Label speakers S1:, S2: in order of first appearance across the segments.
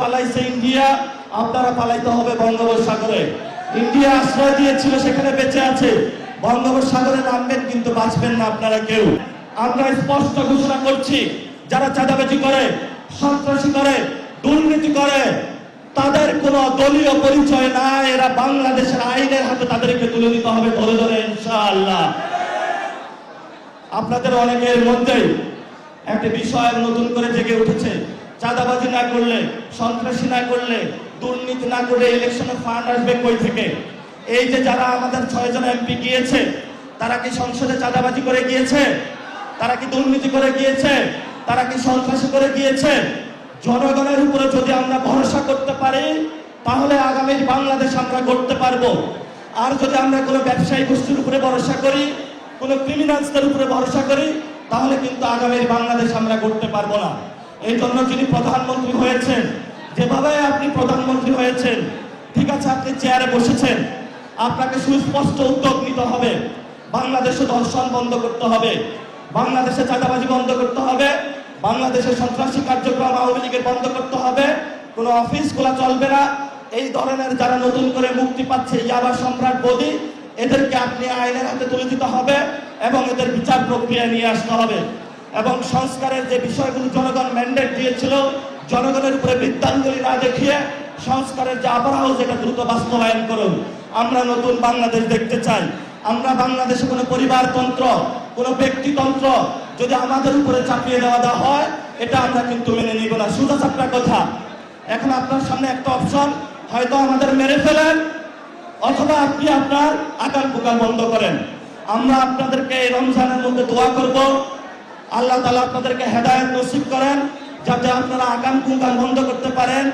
S1: পালাইছে ইন্ডিয়া, আপনারা পালাইতে হবে বঙ্গোপসাগরে। ইন্ডিয়া আশ্রয় দিয়েছিল, সেখানে বেঁচে আছে। বঙ্গোপসাগরে নামবেন কিন্তু বাঁচবেন না আপনারা কেউ। আমরা স্পষ্ট ঘোষণা করছি, যারা চাঁদাবাজি করে, সন্ত্রাসী করে, দুর্নীতি করে, তাদের কোনো দলীয় পরিচয় নাই। এরা বাংলাদেশের আইনের হাতে তাদেরকে তুলে দিতে হবে ধরে ধরে, ইনশাআল্লাহ। আপনাদের অনেকের মধ্যে একটা বিষয় নতুন করে জেগে উঠেছে, চাঁদাবাজি না করলে, সন্ত্রাসী না করলে, দুর্নীতি না করলে ইলেকশনের ফান্ড আসবে কই থেকে? এই যে যারা আমাদের 6 জন এমপি গিয়েছে, তারা কি সংসদে চাঁদাবাজি করে গিয়েছে? তারা কি দুর্নীতি করে গিয়েছে? তারা কি সন্ত্রাসী করে গিয়েছে? জনগণের উপরে যদি আমরা ভরসা করতে পারি, তাহলে আগামী বাংলাদেশ আমরা গড়তে পারবো। আর যদি আমরা কোনো ব্যবসায়ী গোষ্ঠীর উপরে ভরসা করি, কোনো ক্রিমিনালসদের উপরে ভরসা করি, তাহলে কিন্তু আগামীর বাংলাদেশ আমরা করতে পারবো না। এই জন্য যিনি প্রধানমন্ত্রী হয়েছেন, যেভাবে আপনি প্রধানমন্ত্রী হয়েছেন, ঠিক আছে, আপনি চেয়ারে বসেছেন, আপনাকে সুস্পষ্ট উদ্যোগ নিতে হবে। বাংলাদেশে ধর্ষণ বন্ধ করতে হবে, বাংলাদেশে চাঁদাবাজি বন্ধ করতে হবে, বাংলাদেশের সন্ত্রাসী কার্যক্রম আওয়ামী লীগের বন্ধ করতে হবে। কোনো অফিস খোলা চলবে না। এই ধরনের যারা নতুন করে মুক্তি পাচ্ছে ইয়াবা সম্রাট বদি, এদেরকে আপনি আইনের হাতে তুলে দিতে হবে এবং এদের বিচার প্রক্রিয়া নিয়ে আসতে হবে। এবং সংস্কারের যে বিষয়গুলো জনগণ ম্যান্ডেট দিয়েছিল, জনগণের উপরে বৃত্তাঞ্জলি না দেখিয়ে সংস্কারের যে আবরাহ, যেটা দ্রুত বাস্তবায়ন করুন। আমরা নতুন বাংলাদেশ দেখতে চাই। আমরা বাংলাদেশে কোনো পরিবারতন্ত্র, কোনো ব্যক্তিতন্ত্র যদি আমাদের উপরে চাপিয়ে দেওয়া হয়, এটা আমরা কিন্তু মেনে নিব না। সোজা সাপটা কথা। এখন আপনার সামনে একটা অপশন, হয়তো আমাদের মেরে ফেলেন, অথবা আপনি আপনার আকাল কুকাল বন্ধ করেন। আমরা আপনাদেরকে এই রমজানের মধ্যে দোয়া করব, আল্লাহ তাআলা আপনাদেরকে হেদায়েত নসিব করেন, যাতে আপনারা আকাম কুকাল বন্ধ করতে পারেন।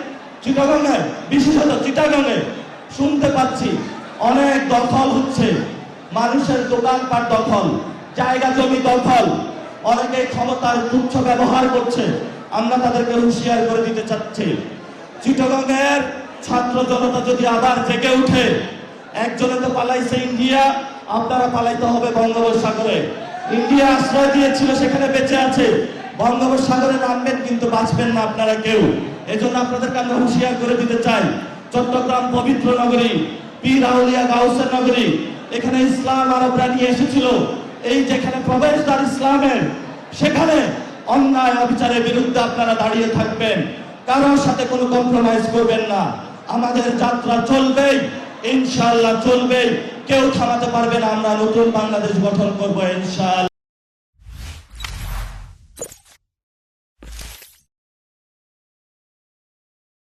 S1: চিটাগংয়ে, বিশেষত চিটাগংয়ে শুনতে পাচ্ছি অনেক দখল হচ্ছে, মানুষের দোকানপাট দখল, জায়গা জমি দখল, অনেকে ক্ষমতার তুচ্ছ ব্যবহার করছে। আমরা তাদেরকে হুঁশিয়ার করে দিতে চাচ্ছি, চিটাগংয়ের ছাত্র জনতা যদি আবার জেগে উঠে, একজনে তো পালাইছে ইন্ডিয়া, আপনারা পালাইতে হবে বঙ্গোপসাগরে। ইন্ডিয়া আশ্রয় দিয়েছিল, সেখানে বেঁচে আছে। বঙ্গোপসাগরে নামবেন কিন্তু বাঁচবেন না আপনারা কেউ। এজন্য আপনাদেরকে আমরা হুঁশিয়ার করে দিতে চাই, চট্টগ্রাম পবিত্র নগরী, পীর আউলিয়া গাউসের নগরী, এখানে ইসলাম আরবরা নিয়ে এসেছিল। এই যেখানে প্রবেশদ্বার ইসলামের, সেখানে অন্যায় অবিচারের বিরুদ্ধে আপনারা দাঁড়িয়ে থাকবেন, কারোর সাথে কোনো কম্প্রোমাইজ করবেন না। আমাদের যাত্রা চলবেই, ইনশাআল্লাহ চলবেই, কেউ থামাতে পারবে না। আমরা নতুন বাংলাদেশ গঠন করবো ইনশাআল্লাহ।